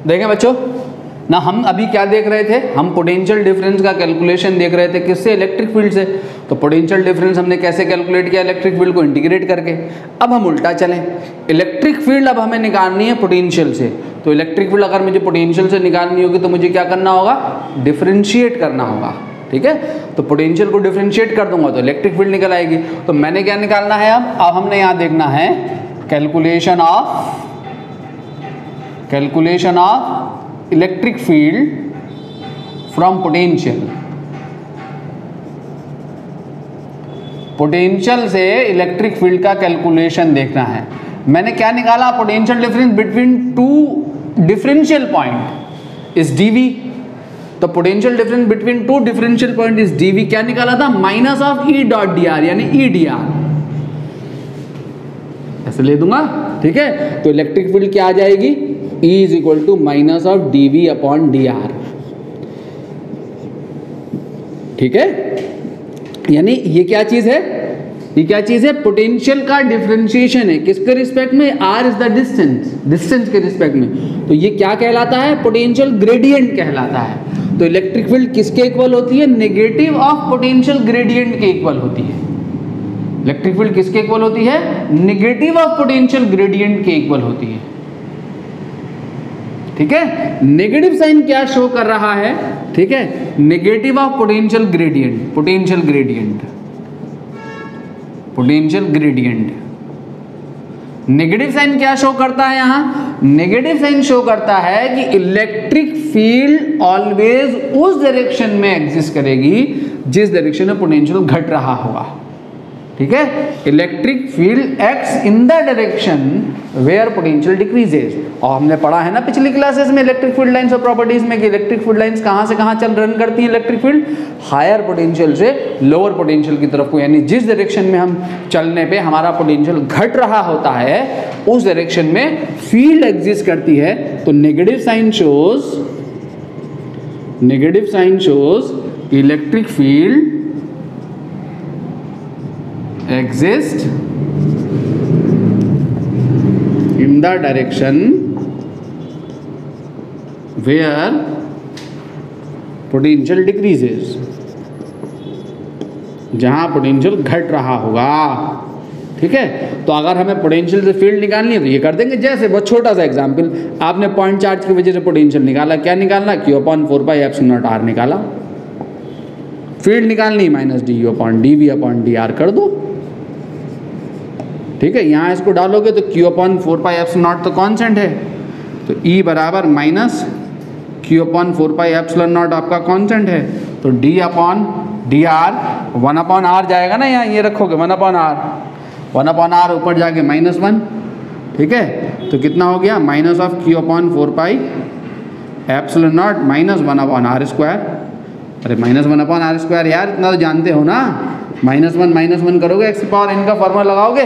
देखें बच्चों ना, हम अभी क्या देख रहे थे, हम पोटेंशियल डिफरेंस का कैलकुलेशन देख रहे थे किससे, इलेक्ट्रिक फील्ड से। तो पोटेंशियल डिफरेंस हमने कैसे कैलकुलेट किया, इलेक्ट्रिक फील्ड को इंटीग्रेट करके। अब हम उल्टा चलें, इलेक्ट्रिक फील्ड अब हमें निकालनी है पोटेंशियल से। तो इलेक्ट्रिक फील्ड अगर मुझे पोटेंशियल से निकालनी होगी तो मुझे क्या करना होगा, डिफरेंशिएट करना होगा। ठीक है, तो पोटेंशियल को डिफरेंशिएट कर दूंगा तो इलेक्ट्रिक फील्ड निकल आएगी। तो मैंने क्या निकालना है, अब हमने यहाँ देखना है calculation of electric field from potential. Potential से इलेक्ट्रिक फील्ड का कैलकुलेशन देखना है। मैंने क्या निकाला, potential difference between two differential point is DV. तो potential difference between two differential point is DV क्या निकाला था, minus of E dot D R, यानी ई डी आर ऐसे ले दूंगा। ठीक है, तो इलेक्ट्रिक फील्ड क्या आ जाएगी, E is equal to minus of D we upon d r. ठीक है, यानी ये क्या चीज है, ये क्या चीज है, पोटेंशियल का डिफरेंशिएशन है। किसके रिस्पेक्ट में, R इज द डिस्टेंस के रिस्पेक्ट में। तो ये क्या कहलाता है, पोटेंशियल ग्रेडियंट कहलाता है। तो इलेक्ट्रिक फील्ड किसके इक्वल होती है, नेगेटिव ऑफ पोटेंशियल ग्रेडियंट के इक्वल होती है। इलेक्ट्रिक फील्ड किसके इक्वल होती है, नेगेटिव ऑफ पोटेंशियल ग्रेडियंट के इक्वल होती है। ठीक है, नेगेटिव साइन क्या शो कर रहा है, ठीक है, negative of potential gradient, potential gradient. Negative sign क्या शो करता है, यहां नेगेटिव साइन शो करता है कि इलेक्ट्रिक फील्ड ऑलवेज उस डायरेक्शन में एग्जिस्ट करेगी जिस डायरेक्शन में पोटेंशियल घट रहा होगा। ठीक है, electric field acts in the direction where potential decreases. और हमने पढ़ा है ना पिछली क्लासेस में इलेक्ट्रिक फील्ड लाइंस और प्रॉपर्टीज में कि इलेक्ट्रिक फील्ड लाइंस कहां से कहां रन करती है इलेक्ट्रिक फील्ड, हायर पोटेंशियल से लोअर पोटेंशियल की तरफ को, यानी जिस डायरेक्शन में हम चलने पे हमारा पोटेंशियल घट रहा होता है उस डायरेक्शन में फील्ड एग्जिस्ट करती है। तो negative sign shows electric field exist in the direction where potential decreases, जहां पोटेंशियल घट रहा होगा। ठीक है, तो अगर हमें पोटेंशियल से फील्ड निकालनी है तो ये कर देंगे। जैसे बहुत छोटा सा एग्जांपल, आपने पॉइंट चार्ज की वजह से पोटेंशियल निकाला, क्या निकालना, Q upon 4 pi epsilon naught R निकाला। फील्ड निकालनी minus d u upon d we upon d r कर दो। ठीक है, यहां इसको डालोगे तो Q upon 4 pi epsilon naught तो कांस्टेंट है, तो E बराबर minus Q upon 4 pi epsilon naught आपका कांस्टेंट है। तो D upon d r 1 upon R जाएगा ना, यहाँ ये रखोगे 1 अपॉन R ऊपर जाके -1। ठीक है, तो कितना हो गया, minus of Q upon 4 pi epsilon not minus 1 upon R square. अरे माइनस 1 अपॉन R स्क्वायर यार इतना तो जानते हो ना, -1 करोगे x पावर n का फॉर्मूला लगाओगे।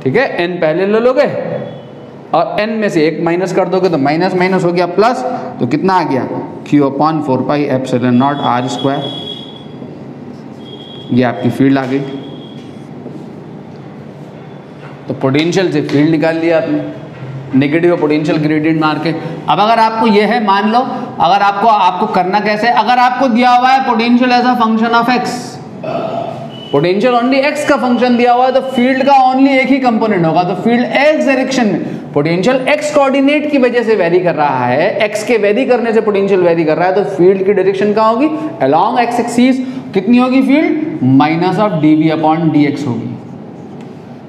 ठीक है, n पहले ले लोगे और n में से 1 माइनस कर दोगे तो माइनस हो गया प्लस, तो कितना आ गया, Q upon 4 pi epsilon naught R square. ये आपकी फील्ड आ गई। तो पोटेंशियल से फील्ड निकाल लिया आपने, नेगेटिव पोटेंशियल ग्रेडियंट मार के। अब अगर आपको यह है, मान लो अगर आपको करना कैसे, अगर आपको दिया हुआ है potential as a function of x, potential only x का फंक्शन दिया हुआ है, तो फील्ड का ओनली एक ही कंपोनेंट होगा। तो फील्ड x डायरेक्शन में, पोटेंशियल x कोऑर्डिनेट की वजह से वेरी कर रहा है, x के वेरी करने से पोटेंशियल वेरी कर रहा है, तो फील्ड की डायरेक्शन कहाँ होगी, अलोंग x एक्सिस। कितनी होगी field, minus of dv upon dx होगी।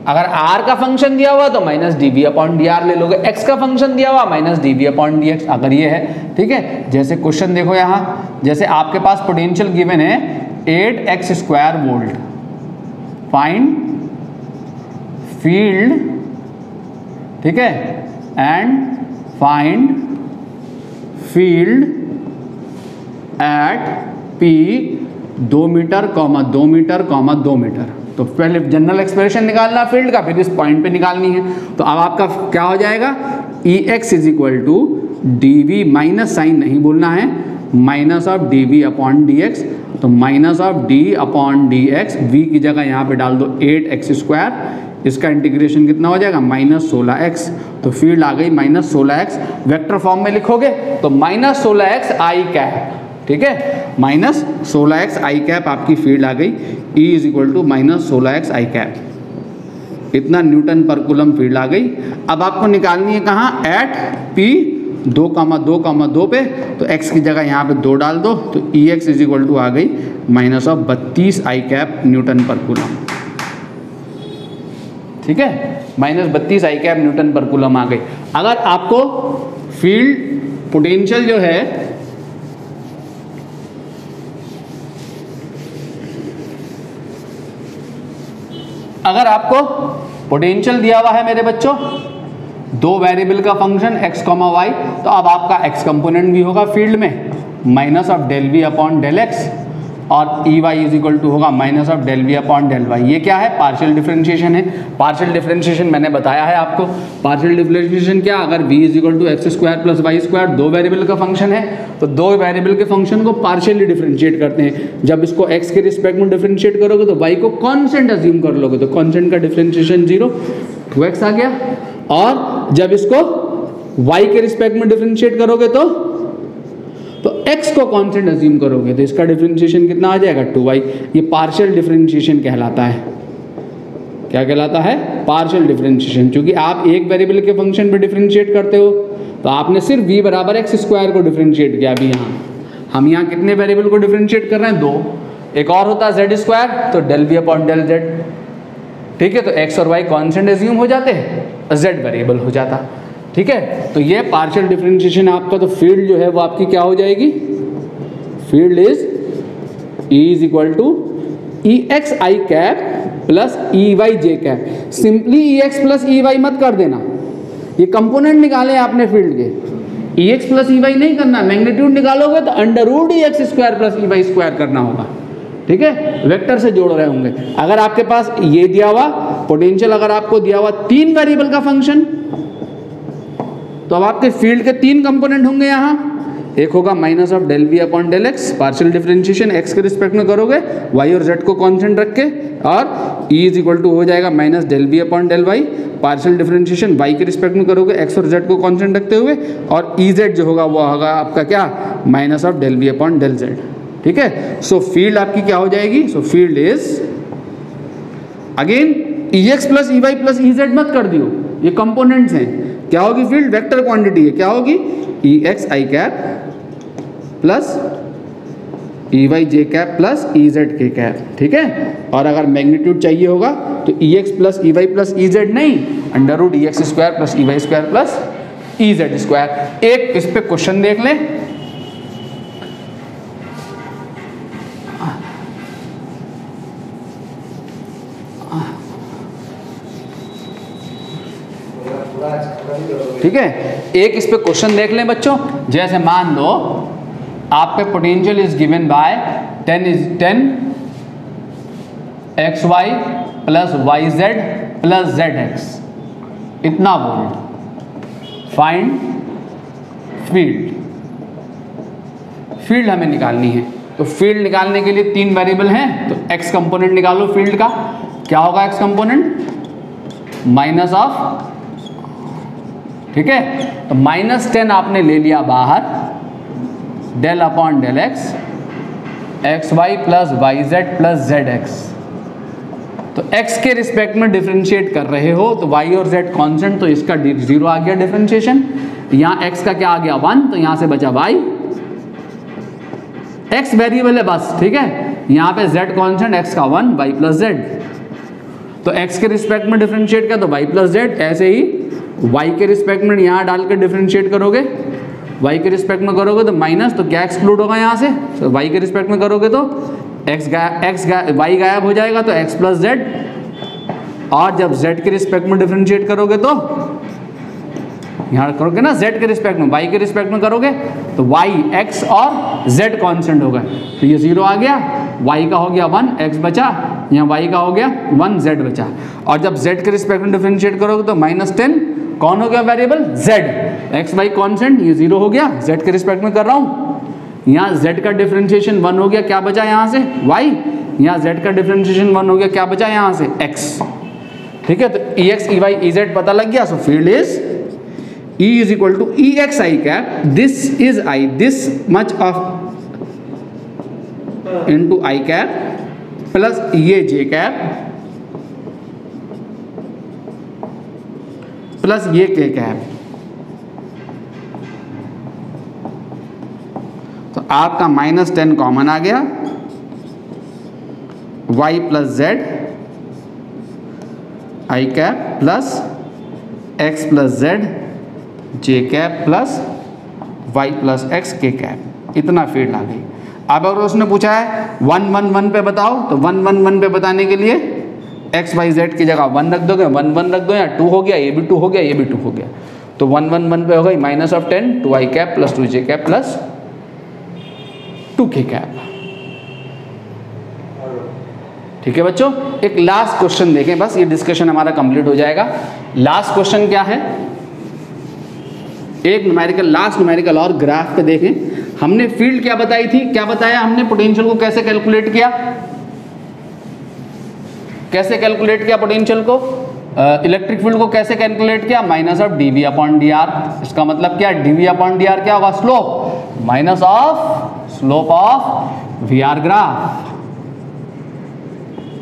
अगर r का फंक्शन दिया हुआ तो माइनस dv अपॉन dr ले लोगे, x का फंक्शन दिया हुआ माइनस dv अपॉन dx अगर ये है। ठीक है, जैसे क्वेश्चन देखो यहाँ, जैसे आपके पास पोटेंशियल गिवन है 8x square volt, find field, ठीक है, and find field at p 2 meter, 2 meter, 2 meter. तो पहले जनरल एक्सप्रेशन निकालना फील्ड का, फिर इस पॉइंट पे निकालनी है। तो अब आपका क्या हो जाएगा, Ex is equal to D V, minus sign नहीं बोलना है, minus of D we upon D X, तो minus of D upon D X, V की जगह यहाँ पे डाल दो 8x², इसका इंटीग्रेशन कितना हो जाएगा -16x, तो फील्ड आ गई -16x। वेक्टर फॉर्म में लिखोगे तो -16x आई कैप, ठीक है, -16x आई कैप आपकी फील्ड आ गई। E is equal to -16x i cap, इतना न्यूटन पर कूलम फील्ड आ गई। अब आपको निकालनी है कहाँ, एट P 2,2,2 पे, तो x की जगह यहाँ पे 2 डाल दो, तो EX इज इक्वल टू आ गई -32 आई कैप न्यूटन पर कूलम, ठीक है, -32 आई कैप न्यूटन पर कूलम आ गई। अगर आपको फील्ड पोटेंशियल जो है अगर आपको पोटेंशियल दिया हुआ है मेरे बच्चों, 2 वेरिएबल का फंक्शन x, y, तो अब आपका x कंपोनेंट भी होगा फील्ड में minus of del v upon del x, और EY इज इक्वल टू होगा minus of del v upon del y. ये क्या है, पार्शियल डिफरेंशिएशन है। पार्शियल डिफरेंशिएशन मैंने बताया है आपको, पार्शियल डिफरेंशिएशन क्या, अगर v is equal to x² + y², 2 variable का फंक्शन है, तो 2 वेरिएबल के फंक्शन को पार्शियली डिफरेंशिएट करते हैं। जब इसको x के रिस्पेक्ट में डिफरेंशिएट करोगे तो y को कॉन्स्टेंट अज्यूम कर लोगे, तो कॉन्स्टेंट का डिफरेंशिएशन 0, 2x आ गया। और जब इसको y के रिस्पेक्ट में डिफरेंशिएट करोगे तो x को कांस्टेंट अज्यूम करोगे तो इसका डिफरेंशिएशन कितना आ जाएगा, 2y। ये पार्शियल डिफरेंशिएशन कहलाता है। क्या कहलाता है, पार्शियल डिफरेंशिएशन। क्योंकि आप एक वेरिएबल के फंक्शन पे डिफरेंशिएट करते हो, तो आपने सिर्फ v बराबर x² को डिफरेंशिएट किया। अभी यहाँ हम यहाँ कितने वेरिएबल को डिफरेंशिएट कर रहे हैं, 2। एक और होता है z², तो del v upon del z, ठीक है, तो x और y कांस्टेंट अज्यूम हो जाते हैं, z वेरिएबल हो जाता, ठीक है। तो ये पार्शियल डिफरेंशिएशन आपका, तो फील्ड जो है वो आपकी क्या हो जाएगी, field is E is equal to EX i cap plus EY j cap. Simply EX plus EY मत कर देना, ये कंपोनेंट निकाले आपने फील्ड के, EX प्लस EY नहीं करना। मैग्नीट्यूड निकालोगे तो √EX² + EY² करना होगा, ठीक है, वेक्टर से जोड़ रहे होंगे। अगर आपके पास ये दिया हुआ पोटेंशियल, अगर आपको दिया हुआ 3 वेरिएबल का फंक्शन, तो अब आपके फील्ड के 3 कंपोनेंट होंगे यहाँ। एक होगा minus of del v upon del x, partial differentiation x के रिस्पेक्ट में करोगे, y और z को कांस्टेंट रख के, और E इज इक्वल टू हो जाएगा minus del v upon del y, partial differentiation y के रिस्पेक्ट में करोगे x और z को कांस्टेंट रखते हुए, और EZ जो होगा वो होगा आपका क्या, minus of del v upon del z, ठीक है। सो फील्ड आपकी क्या हो जाएगी, so field is again EX plus EY plus EZ मत कर दियो, ये कंपोनेंट्स हैं। क्या होगी फील्ड, वेक्टर क्वांटिटी है, क्या होगी, EX i cap plus EY j cap plus EZ के कैप, ठीक है। और अगर मैग्नीट्यूड चाहिए होगा तो EX plus EY plus EZ नहीं, √EX² plus EY² plus EZ²। एक इस पे क्वेश्चन देख लें, ठीक है, एक इस पे क्वेश्चन देख लें बच्चों। जैसे मान लो आप पे potential is given by 10 xy plus yz plus zx, इतना वोल्ट। फाइंड फील्ड, फील्ड हमें निकालनी है। तो फील्ड निकालने के लिए 3 वेरिएबल हैं, तो x कंपोनेंट निकालो फील्ड का। क्या होगा x कंपोनेंट, माइनस ऑफ, ठीक है, तो -10 आपने ले लिया बाहर, del upon del x, xy plus yz plus zx। तो x के रिस्पेक्ट में डिफरेंशिएट कर रहे हो, तो y और z कांस्टेंट, तो इसका 0 आ गया डिफरेंशिएशन। यहाँ x का क्या आ गया 1, तो यहाँ से बचा y, x वेरिएबल है बस, ठीक है। यहाँ पे z कांस्टेंट, x का 1, y प्लस z, तो x के रिस्पेक्ट में डिफरेंशिएट किया तो y प्लस z। ऐसे ही y के रिस्पेक्ट में यहाँ डाल के डिफरेंशिएट करोगे, y के रिस्पेक्ट में करोगे तो माइनस, तो क्या एक्सक्लूड होगा यहाँ से, तो y के रिस्पेक्ट में करोगे तो y गायब हो जाएगा, तो x प्लस z। और जब z के रिस्पेक्ट में डिफरेंशिएट करोगे तो यहाँ करोगे ना, z के रिस्पेक्ट में, y के रिस्पेक्ट में करोगे तो y, x और z कांस्टेंट होगा, तो ये 0 आ गया, y का हो गया 1, x बचा, यहाँ y का हो गया 1, z बचा। और जब z के रिस्पेक्ट में डिफरेंशिएट करोगे तो -10 कौन हो गया variable, z, x y constant, ये 0 हो गया, z के रिस्पेक्ट में कर रहा हूँ, यहाँ z का डिफरेंशिएशन 1 हो गया, क्या बचा यहाँ से y, यहाँ z का डिफरेंशिएशन 1 हो गया, क्या बचा यहाँ से x। ठीक है, तो ex ey ez पता लग गया। सो field is E is equal to ex I cap, this is I, this much of into I cap plus ये j cap प्लस ये k cap। तो आपका -10 कॉमन आ गया, y plus z I cap plus x plus z j cap plus y plus x k cap, इतना field आ गई। अब अगर उसने पूछा है 1 1 1 पे बताओ, तो 1 1 1 पे बताने के लिए x y z की जगह 1 रख दोगे, 1 1 रख दो, या 2 हो गया, ये भी 2 हो गया, ये भी 2 हो गया, तो 1 1 1 पे हो गई -10 2 i cap plus 2 j cap plus 2 k cap. ठीक है बच्चों, एक लास्ट क्वेश्चन देखें, बस ये डिस्कशन हमारा कंप्लीट हो जाएगा। लास्ट क्वेश्चन क्या है, एक न्यूमेरिकल, लास्ट न्यूमेरिकल और ग्राफ पे देखें। हमने फील्ड क्या बताई थी, क्या बताया हमने, पोटेंशियल को कैसे कैलकुलेट किया, कैसे कैलकुलेट किया पोटेंशियल को, इलेक्ट्रिक फील्ड को कैसे कैलकुलेट किया, minus of dv upon dr। इसका मतलब क्या, dv अपॉन dr क्या होगा, slope minus of slope of vr graph.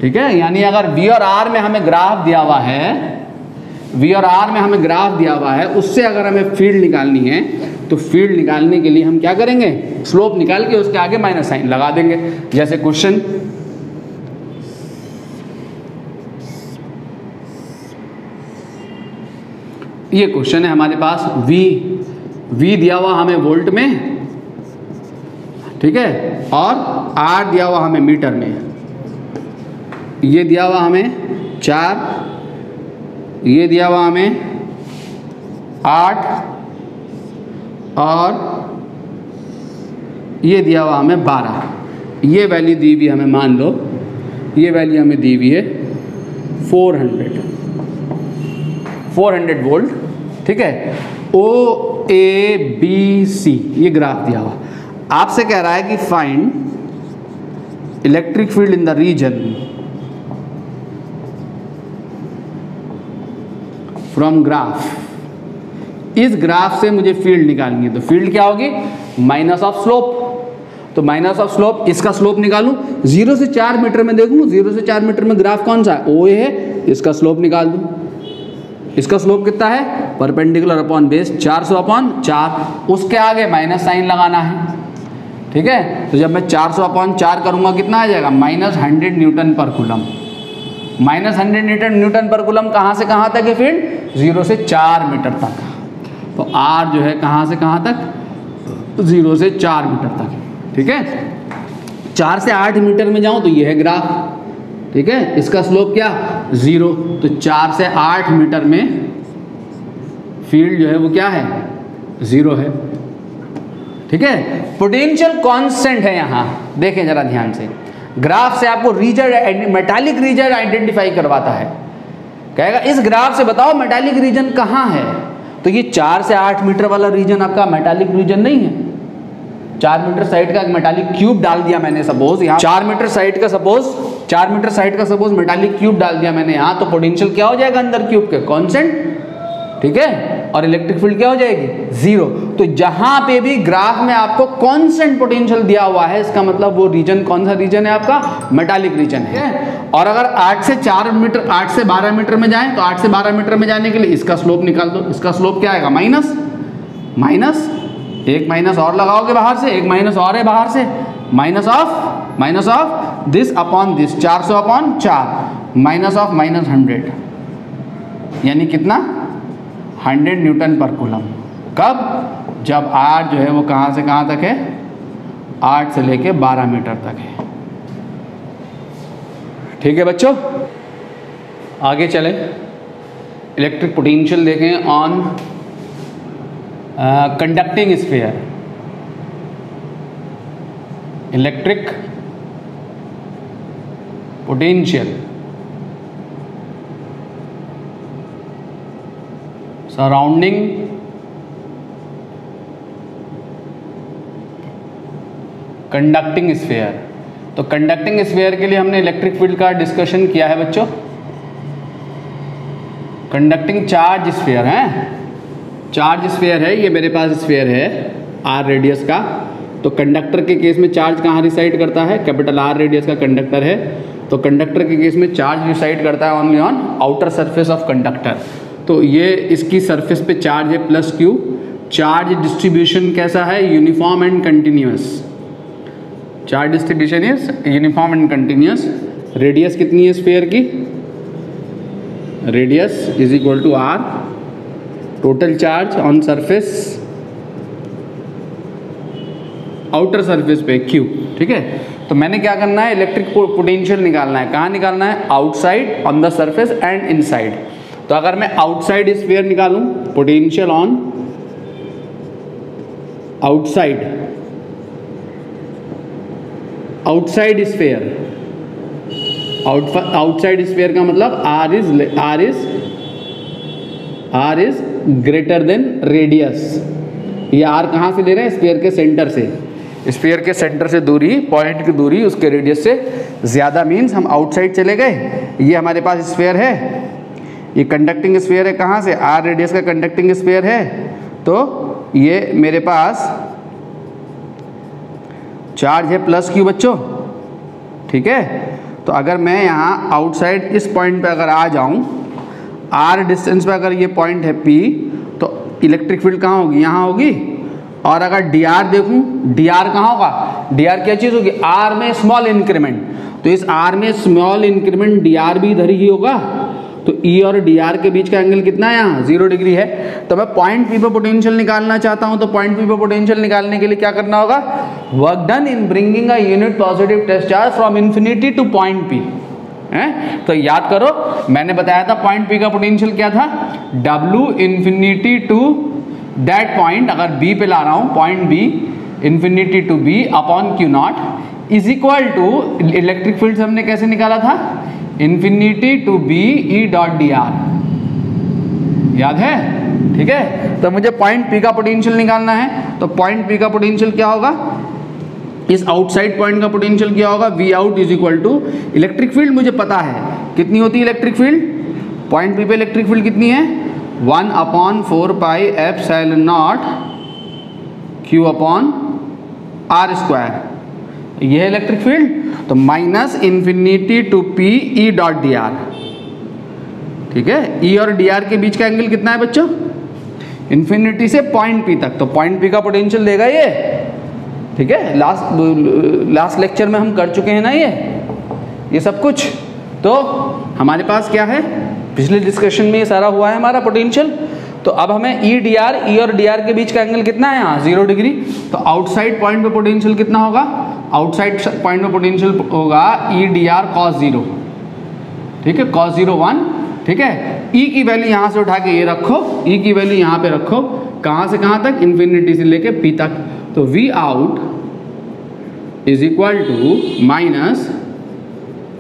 ठीक है, यानी अगर v और r में हमें ग्राफ दिया हुआ है, v और r में हमें ग्राफ दिया हुआ है, उससे अगर हमें फील्ड निकालनी है, तो फील्ड निकालने के लिए हम क्या करेंगे, स्लोप निकाल के उसके आगे माइनस साइन लगा देंगे। जैसे क्वेश्चन ये क्वेश्चन है हमारे पास, v दिया हुआ हमें वोल्ट में, ठीक है, और r दिया हुआ हमें मीटर में, ये दिया हुआ हमें 4, ये दिया हुआ हमें 8, और ये दिया हुआ हमें 12। ये वैल्यू दी हुई हमें, मान लो ये वैल्यू हमें दी हुई है 400 वोल्ट। ठीक है, O A B C ये ग्राफ दिया हुआ, आपसे कह रहा है कि find electric field in the region from graph. इस ग्राफ से मुझे फील्ड निकालनी है, तो फील्ड क्या होगी, माइनस ऑफ स्लोप। तो माइनस ऑफ स्लोप, इसका स्लोप निकालूं, 0 से 4 मीटर में देखूं, 0 से 4 मीटर में ग्राफ कौन सा है, OA है, इसका स्लोप निकाल दूं। इसका स्लोप कितना है, परपेंडिकुलर अपॉन बेस 400 अपॉन 4, उसके आगे माइनस साइन लगाना है। ठीक है, तो जब मैं 400 अपॉन 4 करूंगा, कितना आ जाएगा, -100 Newton per coulomb. -100 Newton per coulomb कहाँ से कहाँ तक है फील्ड, 0 से 4 मीटर तक। तो R जो है कहाँ से कहाँ तक, 0 से 4 मीटर तक। ठीक है, 4 से 8 मीटर में जाऊँ तो ये है ग्राफ। ठीक है, इसका स्लोप क्या, 0। तो 4 से 8 मीटर में फील्ड जो है वो क्या है, 0 है। ठीक है, पोटेंशियल कांस्टेंट है यहाँ, देखें जरा ध्यान से। ग्राफ से आपको रीजन, मेटालिक रीजन आइडेंटिफाई करवाता है, कहेगा इस ग्राफ से बताओ मेटालिक रीजन कहाँ है। तो ये 4 से 8 मीटर वाला रीजन आपका मेटालिक रीजन नहीं है। 4 मीटर साइड का मेटालिक क्यूब डाल दिया मैंने, सपोज यहाँ 4 मीटर साइड का सपोज मेटालिक क्यूब डाल दिया मैंने यहाँ, तो पोटेंशियल क्या हो जाएगा अंदर क्यूब के, कांस्टेंट। ठीक है, और इलेक्ट्रिक फील्ड क्या हो जाएगी, 0। तो जहां पे भी ग्राफ में आपको कांस्टेंट पोटेंशियल दिया हुआ है, इसका मतलब वो रीजन कौन सा रीजन है आपका, मेटालिक रीजन है। और अगर 8 से 4 मीटर, 8 से 12 मीटर में जाएं, तो 8 से 12 मीटर में जाने के लिए इसका स्लोप निकाल दो। इसका स्लोप क्या आएगा, माइनस, एक माइनस और लगाओगे बाहर से, एक माइनस और है बाहर से, minus of this upon this, 400 upon 4, minus of -100, यानी कितना, 100 न्यूटन पर कूलम। कब, जब R जो है वो कहाँ से कहाँ तक है, 8 से लेके 12 मीटर तक है। ठीक है बच्चों, आगे चले, इलेक्ट्रिक पोटेंशियल देखें on conducting sphere. Electric potential surrounding conducting sphere. तो कंडक्टिंग स्फीयर के लिए हमने इलेक्ट्रिक फील्ड का डिस्कशन किया है बच्चों। कंडक्टिंग चार्ज स्फीयर है, चार्ज स्फीयर है, ये मेरे पास स्फीयर है आर रेडियस का। तो कंडक्टर के केस में चार्ज कहाँ रिसाइड करता है, कैपिटल आर रेडियस का कंडक्टर है, तो कंडक्टर के केस में चार्ज रिसाइड करता है only on outer surface of conductor. तो ये इसकी सरफेस पे चार्ज है प्लस क्यू। चार्ज डिस्ट्रीब्यूशन कैसा है, uniform and continuous. Charge distribution is uniform and continuous. Radius कितनी है स्फीयर की, radius is equal to R, total charge on surface outer surface पे क्यू। ठीक है, तो मैंने क्या करना है, इलेक्ट्रिक पोटेंशियल निकालना है। कहाँ निकालना है, outside, on the surface and inside. तो अगर मैं आउटसाइड स्फीयर निकालूं, potential on outside, outside sphere, outside sphere का मतलब R is greater than radius. ये आर कहाँ से ले रहे हैं, स्फीयर के सेंटर से। स्फीयर के सेंटर से दूरी, पॉइंट की दूरी उसके रेडियस से ज़्यादा, मीन्स हम आउटसाइड चले गए। ये हमारे पास स्फीयर है, ये कंडक्टिंग स्फीयर है, कहाँ से, आर रेडियस का कंडक्टिंग स्फीयर है। तो ये मेरे पास चार्ज है प्लस क्यू बच्चों। ठीक है, तो अगर मैं यहाँ आउटसाइड इस पॉइंट पे अगर आ जाऊँ, आर डिस्टेंस पे अगर ये पॉइंट है पी, तो इलेक्ट्रिक फील्ड कहाँ होगी, यहाँ होगी। और अगर डी आर देखूँ, डी आर कहाँ होगा, डी आर क्या चीज़ होगी, आर में स्मॉल इंक्रीमेंट। तो इस आर में स्मॉल इंक्रीमेंट डी आर भी इधर ही होगा। तो ई और डी आर के बीच का एंगल कितना है, यहाँ 0 डिग्री है। तो मैं पॉइंट पी पे पोटेंशियल निकालना चाहता हूँ, तो पॉइंट पी पे पोटेंशियल निकालने के लिए क्या करना होगा, work done in bringing a unit positive test charge from infinity to point P. तो याद करो, मैंने बताया था पॉइंट पी का पोटेंशियल क्या था, W infinity to that point, अगर B पे ला रहा हूँ, point B infinity to B upon Q naught is equal to, electric field हमने कैसे निकाला था, infinity to B E dot D r, याद है। ठीक है, तो मुझे पॉइंट P का पोटेंशियल निकालना है। तो पॉइंट P का पोटेंशियल क्या होगा, इस आउटसाइड पॉइंट का पोटेंशियल क्या होगा, V out is equal to, electric field मुझे पता है कितनी होती है इलेक्ट्रिक फील्ड, पॉइंट P पे इलेक्ट्रिक फील्ड कितनी है, 1 upon 4 pi epsilon naught Q upon R square, ये है इलेक्ट्रिक फील्ड। तो minus infinity to P E dot D r. ठीक है, E और डी आर के बीच का एंगल कितना है बच्चों, इन्फिनिटी से पॉइंट P तक। तो पॉइंट P का पोटेंशियल देगा ये। ठीक है, लास्ट लेक्चर में हम कर चुके हैं ना ये सब कुछ। तो हमारे पास क्या है, पिछले डिस्कशन में ये सारा हुआ है हमारा पोटेंशियल। तो अब हमें ई और डी आर के बीच का एंगल कितना है, यहाँ 0 डिग्री। तो आउटसाइड पॉइंट पे पोटेंशियल कितना होगा, आउटसाइड पॉइंट पे पोटेंशियल होगा ई डी आर कॉस 0। ठीक है, कॉस 0 1। ठीक है, ई की वैल्यू यहाँ से उठा के ये रखो, ई की वैल्यू यहाँ पे रखो, कहाँ से कहाँ तक, इन्फिनिटी से लेके पी तक। तो V out is equal to minus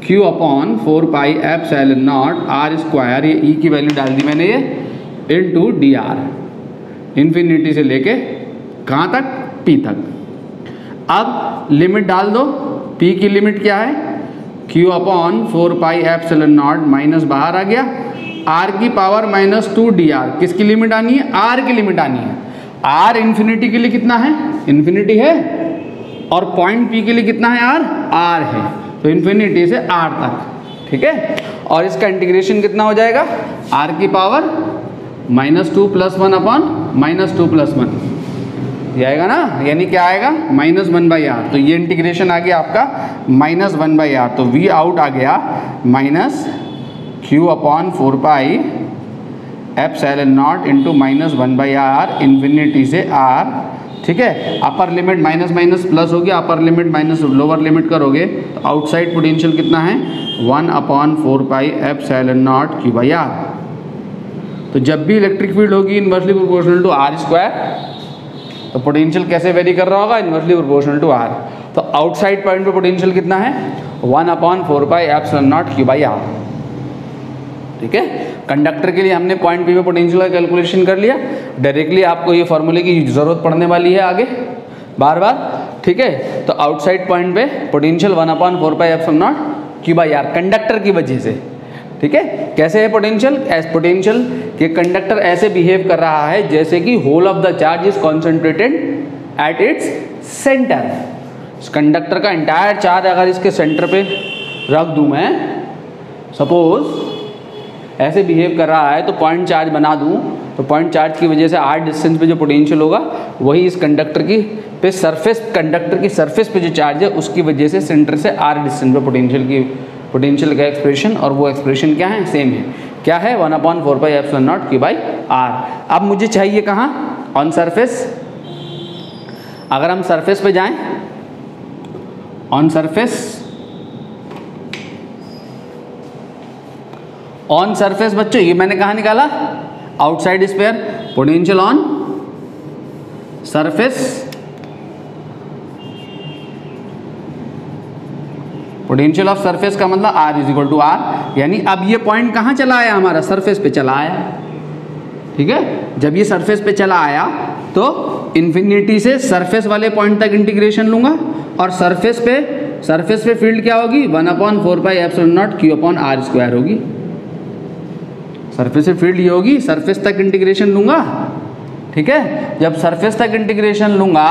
Q upon 4 pi epsilon not R square, ये E की वैल्यू डाल दी मैंने, ये इनटू डी आर, इन्फिनिटी से लेके कहाँ तक, P तक। अब लिमिट डाल दो, P की लिमिट क्या है, Q upon 4 pi epsilon not, minus बाहर आ गया, R की पावर -2 डी आर, किसकी लिमिट आनी है, R की लिमिट आनी है। R इन्फिनिटी के लिए कितना है, इन्फिनिटी है, और पॉइंट P के लिए कितना है, R है। तो इन्फिनिटी से R तक। ठीक है, और इसका इंटीग्रेशन कितना हो जाएगा, R की पावर -2 + 1 अपॉन -2 + 1, ये आएगा ना, यानी क्या आएगा, -1/r। तो ये इंटीग्रेशन आ गया आपका -1/r। तो V आउट आ गया -Q upon 4 pi epsilon not into -1/r, infinity से R। ठीक है, अपर लिमिट माइनस माइनस प्लस हो गया, upper limit minus lower limit करोगे तो आउटसाइड पोटेंशियल कितना है, 1 upon 4 pi epsilon not Q/r। तो जब भी इलेक्ट्रिक फील्ड होगी inversely proportional to R square, तो पोटेंशियल कैसे वेरी कर रहा होगा, इन्वर्सली प्रोपोर्शनल टू R। तो आउटसाइड पॉइंट पे पोटेंशियल कितना है, 1 upon 4 pi epsilon not Q/r। ठीक है, कंडक्टर के लिए हमने पॉइंट P पे पोटेंशियल का कैलकुलेशन कर लिया। डायरेक्टली आपको ये फॉर्मूले की ज़रूरत पड़ने वाली है आगे बार बार। ठीक है। तो आउटसाइड पॉइंट पे पोटेंशियल 1/4πε0 Q/r कंडक्टर की वजह से, ठीक है। कैसे है पोटेंशियल? पोटेंशियल के कंडक्टर ऐसे बिहेव कर रहा है जैसे कि whole of the charge is concentrated at its centre. Conductor का इंटायर चार्ज अगर इसके सेंटर पे रख दूं मैं, सपोज ऐसे बिहेव कर रहा है, तो पॉइंट चार्ज बना दूं, तो पॉइंट चार्ज की वजह से r डिस्टेंस पे जो पोटेंशियल होगा वही इस कंडक्टर की पे सरफेस, कंडक्टर की सरफेस पे जो चार्ज है उसकी वजह से सेंटर से r डिस्टेंस पे पोटेंशियल का एक्सप्रेशन, और वो एक्सप्रेशन क्या है? सेम है। क्या है? 1/4πε0 Q/r। अब मुझे चाहिए कहाँ? On surface. अगर हम सरफेस पे जाएं, ऑन सरफेस बच्चों, ये मैंने कहाँ निकाला? Outside sphere, potential on surface, potential of surface का मतलब r = r। यानी अब ये पॉइंट कहाँ चला आया? हमारा सरफेस पे चला आया, ठीक है। जब ये सरफेस पे चला आया तो इन्फिनिटी से सरफेस वाले पॉइंट तक इंटीग्रेशन लूंगा, और सरफेस पे फील्ड क्या होगी? 1/4πε0 Q/r² होगी। सरफेस से फील्ड ये होगी, सरफेस तक इंटीग्रेशन लूंगा, ठीक है। जब सरफेस तक इंटीग्रेशन लूंगा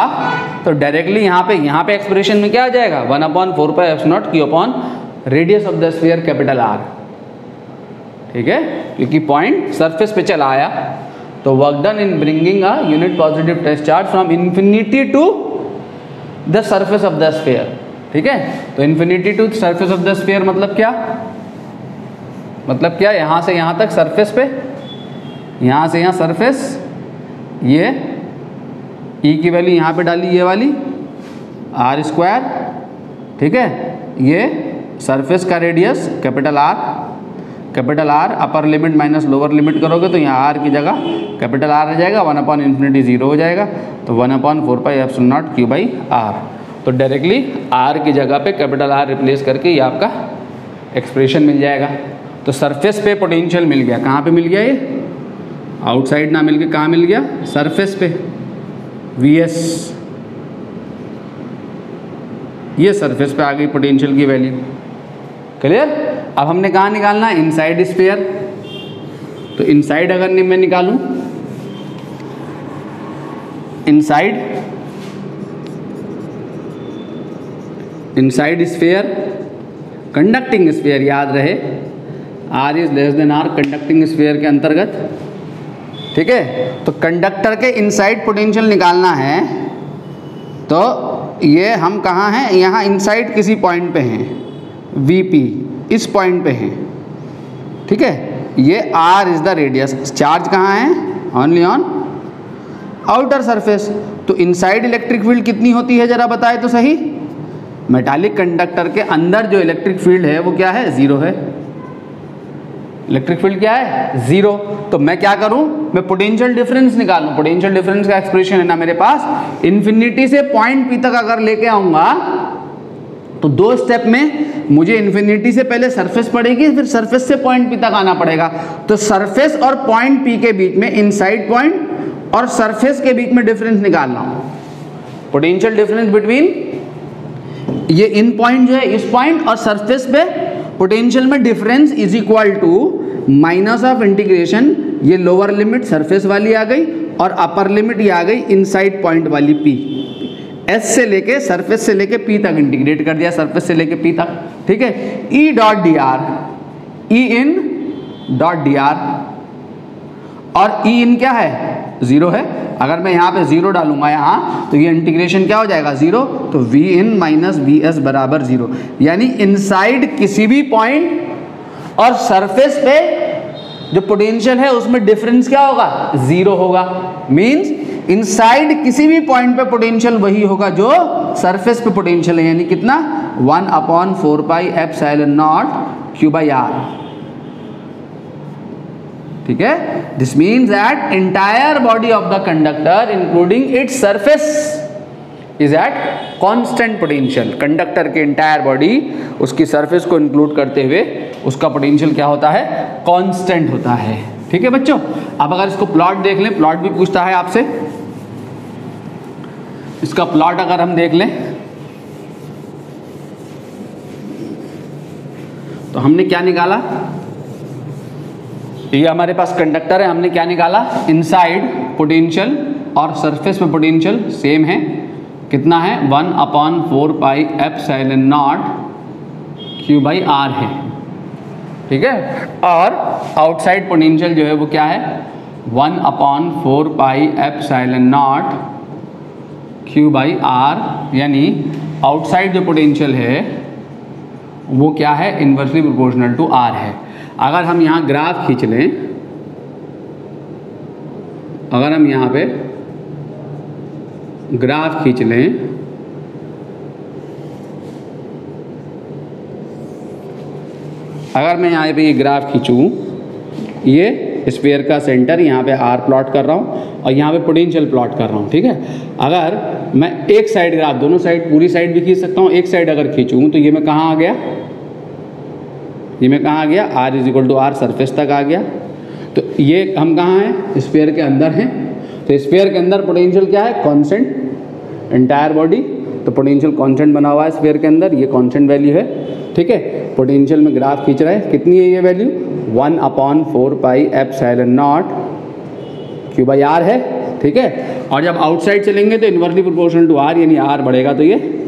तो डायरेक्टली यहाँ पे एक्सप्रेशन में क्या आ जाएगा? 1/4πε0 Q/ radius of the sphere capital R, ठीक है। क्योंकि पॉइंट सरफेस पे चला आया, तो work done in bringing a unit positive test charge from infinity to the surface of the sphere, ठीक है। तो infinity to surface of the sphere मतलब क्या? यहाँ से यहाँ तक सरफेस पे, यहाँ से यहाँ सरफेस, ये E की वैल्यू यहाँ पे डाली, ये वाली r², ठीक है। ये सरफेस का रेडियस कैपिटल R, अपर लिमिट माइनस लोअर लिमिट करोगे तो यहाँ r की जगह कैपिटल R आ जाएगा, 1/∞ 0 हो जाएगा, तो 1/4πε0 Q/r। तो डायरेक्टली r की जगह पे कैपिटल R रिप्लेस करके ये आपका एक्सप्रेशन मिल जाएगा। तो सरफेस पे पोटेंशियल मिल गया। कहाँ पे मिल गया? ये आउटसाइड ना मिल के कहाँ मिल गया? सरफेस पे Vs। ये सरफेस पे आ गई पोटेंशियल की वैल्यू, क्लियर। अब हमने कहाँ निकालना है? Inside sphere. तो इनसाइड अगर मैं निकालूं, इनसाइड स्फीयर, कंडक्टिंग स्फीयर, याद रहे r is less then r, conducting sphere के अंतर्गत, ठीक है। तो कंडक्टर के इनसाइड पोटेंशियल निकालना है, तो ये हम कहाँ हैं? यहाँ इनसाइड किसी पॉइंट पे हैं, Vp इस पॉइंट पे हैं, ठीक है। ये r is the radius, charge कहाँ है? Only on outer surface. तो इनसाइड इलेक्ट्रिक फील्ड कितनी होती है जरा बताए तो सही? मेटालिक कंडक्टर के अंदर जो इलेक्ट्रिक फील्ड है वो क्या है? 0 है। इलेक्ट्रिक फील्ड क्या है? 0। तो मैं क्या करूं? मैं पोटेंशियल डिफरेंस निकालूं। पोटेंशियल डिफरेंस का एक्सप्रेशन है ना मेरे पास, इन्फिनिटी से पॉइंट P तक अगर लेके आऊंगा तो 2 स्टेप में मुझे इन्फिनिटी से पहले सरफेस पड़ेगी, फिर सरफेस से पॉइंट P तक आना पड़ेगा। तो सरफेस और पॉइंट P के बीच में, इनसाइड पॉइंट और सरफेस के बीच में डिफरेंस निकालना हो। पोटेंशियल डिफरेंस बिटवीन ये इन पॉइंट जो है, इस पॉइंट और सरफेस पे पोटेंशियल में difference is equal to minus of integration, ये लोअर लिमिट सरफेस वाली आ गई और अपर लिमिट ये आ गई इनसाइड पॉइंट वाली P। S से लेके सरफेस से लेके P तक इंटीग्रेट कर दिया, सरफेस से लेके P तक, ठीक है। E dot dr, E in dot dr, और E इन क्या है? 0 है। अगर मैं यहाँ पे 0 डालूंगा यहाँ, तो ये इंटीग्रेशन क्या हो जाएगा? 0। तो V इन माइनस Vs बराबर 0। यानी इनसाइड किसी भी पॉइंट और सरफेस पे जो पोटेंशियल है उसमें डिफरेंस क्या होगा? 0 होगा। मींस इनसाइड किसी भी पॉइंट पे पोटेंशियल वही होगा जो सरफेस पे पोटेंशियल है, यानी कितना? 1/4πε0 Q/r, ठीक है। This means that entire body of the conductor including its surface is at constant potential. Conductor के एंटायर बॉडी, उसकी सरफेस को इंक्लूड करते हुए उसका पोटेंशियल क्या होता है? कांस्टेंट होता है, ठीक है बच्चों। अब अगर इसको प्लॉट देख लें, प्लॉट भी पूछता है आपसे, इसका प्लॉट अगर हम देख लें तो हमने क्या निकाला, ये हमारे पास कंडक्टर है, हमने क्या निकाला, इनसाइड पोटेंशियल और सरफेस में पोटेंशियल सेम है, कितना है 1/4 पाई एप्सिलॉन नॉट Q/R है, ठीक है। और आउटसाइड पोटेंशियल जो है वो क्या है 1/4 पाई एप्सिलॉन नॉट Q/R, यानी आउटसाइड जो पोटेंशियल है वो क्या है इन्वर्सली प्रोपोर्शनल टू R है। अगर हम यहाँ ग्राफ खींच लें, अगर हम यहाँ पे ग्राफ खींच लें, अगर मैं यहाँ पे ये ग्राफ खींचूँ, ये स्फीयर का सेंटर यहाँ पे R प्लॉट कर रहा हूँ और यहाँ पे पोटेंशियल प्लॉट कर रहा हूँ, ठीक है। अगर मैं एक साइड ग्राफ, दोनों साइड, पूरी साइड भी खींच सकता हूँ, एक साइड अगर खींचूँ तो ये मैं कहाँ आ गया, ये मैं कहाँ आ गया, R=R सरफेस तक आ गया। तो ये हम कहाँ हैं, स्फीयर के अंदर हैं। तो स्फीयर के अंदर पोटेंशियल क्या है, कांस्टेंट, एंटायर बॉडी, तो पोटेंशियल कांस्टेंट बना हुआ है स्फीयर के अंदर, ये कांस्टेंट वैल्यू है, ठीक है। पोटेंशियल में ग्राफ खींच रहा है, कितनी है ये value 1/4 pi epsilon not Q/R है, ठीक है। और जब आउटसाइड चलेंगे तो इन्वर्सली प्रोपोर्शनल टू R, यानी R बढ़ेगा तो ये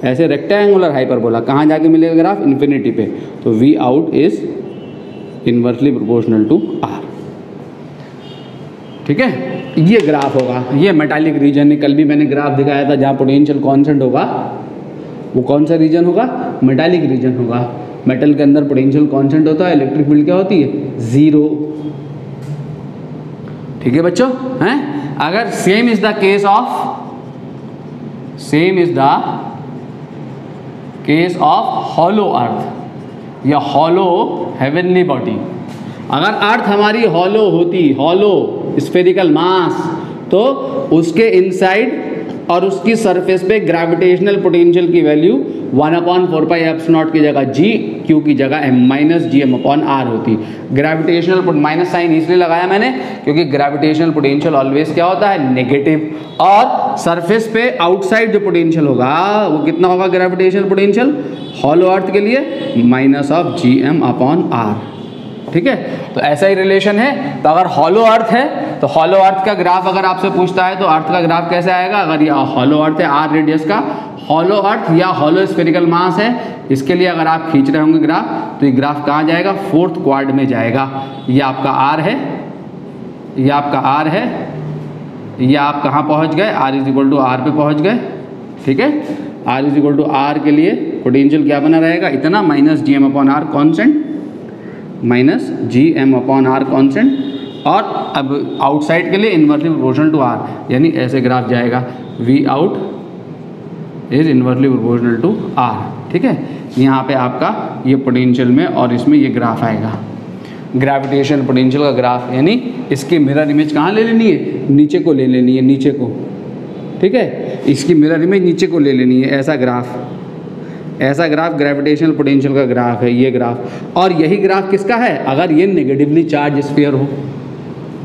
ऐसे रेक्टेंगुलर हाइपरबोला कहाँ जाके मिलेगा ग्राफ, इन्फिनिटी पे। तो V out is inversely proportional to R, ठीक है। ये ग्राफ होगा, ये मेटालिक रीजन है, कल भी मैंने ग्राफ दिखाया था जहाँ पोटेंशियल कांस्टेंट होगा, वो कौन सा रीजन होगा, मेटालिक रीजन होगा। मेटल के अंदर पोटेंशियल कांस्टेंट होता है, इलेक्ट्रिक फील्ड क्या होती है, 0, ठीक है बच्चों, हैं। अगर same is the case of hollow earth या हॉलो हेवनली बॉडी, अगर अर्थ हमारी हॉलो होती, हॉलो स्फेरिकल मास, तो उसके इनसाइड और उसकी सरफेस पे ग्रेविटेशनल पोटेंशियल की वैल्यू 1/4 पाई एप्सिलॉन की जगह G, Q की जगह -Gm/R होती। ग्रेविटेशनल माइनस साइन इसलिए लगाया मैंने क्योंकि ग्रेविटेशनल पोटेंशियल ऑलवेज क्या होता है, नेगेटिव। और सरफेस पे आउटसाइड जो पोटेंशियल होगा वो कितना होगा, ग्रेविटेशनल पोटेंशियल हॉलो अर्थ के लिए -Gm/R, ठीक है। तो ऐसा ही रिलेशन है। तो अगर हॉलो अर्थ है तो हॉलो अर्थ का ग्राफ अगर आपसे पूछता है तो अर्थ का ग्राफ कैसे आएगा, अगर ये हॉलो अर्थ है R रेडियस का, हॉलो अर्थ या हॉलो स्फेरिकल मास है, इसके लिए अगर आप खींच रहे होंगे ग्राफ तो ये ग्राफ कहाँ जाएगा, 4th क्वाड्र में जाएगा। ये आपका R है, ये आपका R है, ये आप कहाँ पहुँच गए, R पे पहुँच गए, ठीक है। R के लिए पोटेंशियल क्या बना रहेगा, इतना -Gm/R कॉन्स्टेंट, -Gm/R कॉन्स्टेंट, और अब आउटसाइड के लिए इन्वर्सली प्रोपोर्शनल टू R, यानी ऐसे ग्राफ जाएगा, V out is inversely proportional to R, ठीक है। यहाँ पे आपका ये पोटेंशियल में और इसमें ये ग्राफ आएगा, ग्रेविटेशन पोटेंशियल का ग्राफ, यानी इसकी मिरर इमेज कहाँ ले लेनी है, नीचे को ले लेनी है, नीचे को, ठीक है। इसकी मिरर इमेज नीचे को ले लेनी है, ऐसा ग्राफ, ऐसा ग्राफ ग्रेविटेशनल पोटेंशियल का ग्राफ है ये ग्राफ। और यही ग्राफ किसका है, अगर ये नेगेटिवली चार्ज स्फीयर हो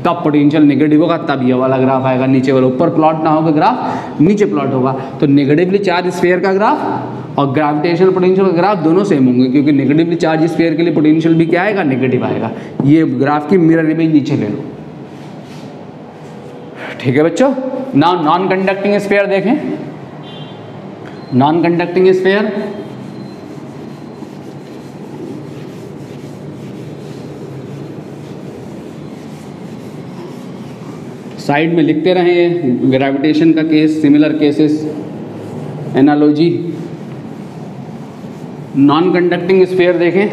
तब पोटेंशियल नेगेटिव होगा, तब ये वाला ग्राफ आएगा, नीचे वाला, ऊपर प्लॉट ना होगा ग्राफ, नीचे प्लॉट होगा। तो नेगेटिवली चार्ज स्फीयर का ग्राफ और ग्रेविटेशनल पोटेंशियल का ग्राफ दोनों सेम होंगे, क्योंकि नेगेटिवली चार्ज स्फीयर के लिए पोटेंशियल भी क्या आएगा, नेगेटिव आएगा। ये ग्राफ की मिरर इमेज नीचे ले लो, ठीक है बच्चों। नाउ नॉन कंडक्टिंग स्फीयर देखें, नॉन कंडक्टिंग स्फीयर, साइड में लिखते रहें ग्रेविटेशन का case, similar cases, analogy. Non conducting sphere देखें,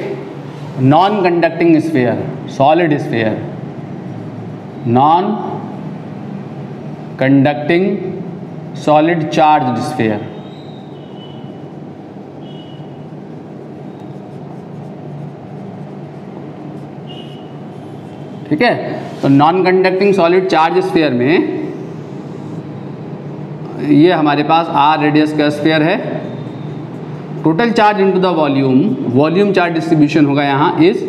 non conducting sphere, solid sphere, non conducting solid charge sphere, ठीक है। तो non conducting solid charge sphere में ये हमारे पास R रेडियस का स्फीयर है, total charge into the volume, volume charge distribution होगा यहाँ इज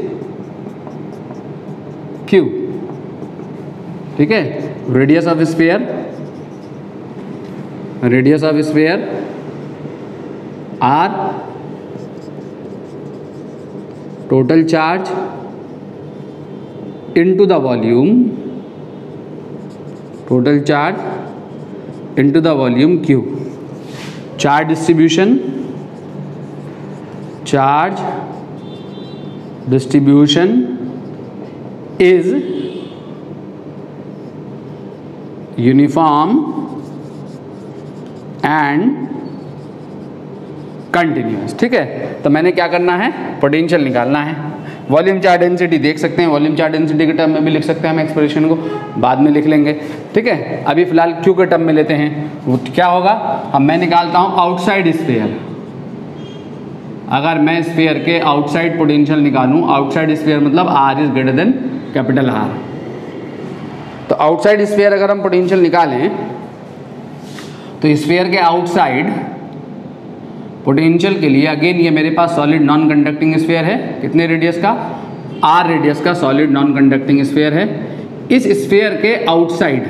Q, ठीक है। Radius of sphere radius of sphere R, total charge into the volume, total charge into the volume Q. Charge distribution, charge distribution is uniform and continuous. ठीक है, तो मैंने क्या करना है, पोटेंशियल निकालना है। वॉल्यूम चार्ज डेंसिटी देख सकते हैं, वॉल्यूम चार्ज डेंसिटी के टर्म में भी लिख सकते हैं हम एक्सप्रेशन को, बाद में लिख लेंगे। ठीक है, अभी फिलहाल क्यू के टर्म में लेते हैं। वो क्या होगा, अब मैं निकालता हूँ आउटसाइड स्फीयर। अगर मैं स्फीयर के आउटसाइड पोटेंशियल निकालूं, आउटसाइड स्फीयर मतलब R is greater than capital R. तो आउटसाइड स्फीयर अगर हम पोटेंशियल निकालें तो स्फीयर के आउटसाइड पोटेंशियल के लिए अगेन ये मेरे पास सॉलिड नॉन कंडक्टिंग स्फीयर है, कितने रेडियस का, आर रेडियस का सॉलिड नॉन कंडक्टिंग स्फीयर है। इस स्फीयर के आउटसाइड,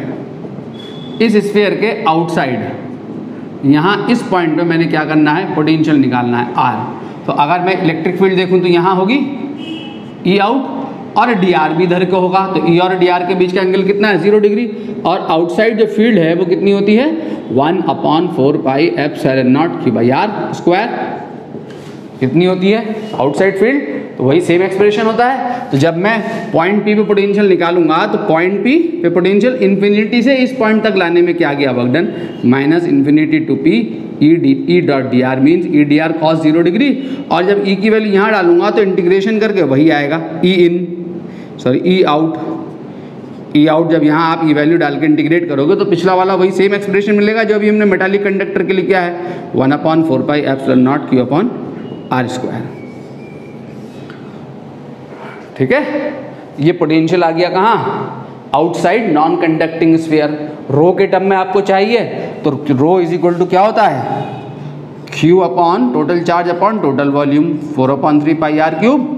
इस स्फीयर के आउटसाइड यहाँ इस पॉइंट पे मैंने क्या करना है, पोटेंशियल निकालना है आर। तो अगर मैं इलेक्ट्रिक फील्ड देखूं तो यहाँ होगी ई आउट और डी आर भी इधर को होगा, तो ई और डी आर के बीच का एंगल कितना है, 0 डिग्री। और आउटसाइड जो फील्ड है वो कितनी होती है, 1/4 pi epsilon naught Q by R square. कितनी होती है आउटसाइड फील्ड, तो वही सेम एक्सप्रेशन होता है। तो जब मैं पॉइंट पी पे पोटेंशियल निकालूंगा तो पॉइंट पी पे पोटेंशियल इन्फिनिटी से इस पॉइंट तक लाने में क्या गया work done, -infinity to P E dot D R means E D R cos 0 degree. और जब ई की वैल्यू यहाँ डालूंगा तो इंटीग्रेशन करके वही आएगा ई आउट। जब यहाँ आप ई वैल्यू डाल के इंटीग्रेट करोगे तो पिछला वाला वही सेम एक्सप्रेशन मिलेगा जो अभी हमने मेटालिक कंडक्टर के लिए किया है, 1/4 pi epsilon naught Q upon R square. ठीक है, ये पोटेंशियल आ गया कहाँ, outside non conducting sphere. Rho के टर्म में आपको चाहिए तो रो इज इक्वल टू क्या होता है, Q upon total charge upon total volume, 4/3 pi R cube.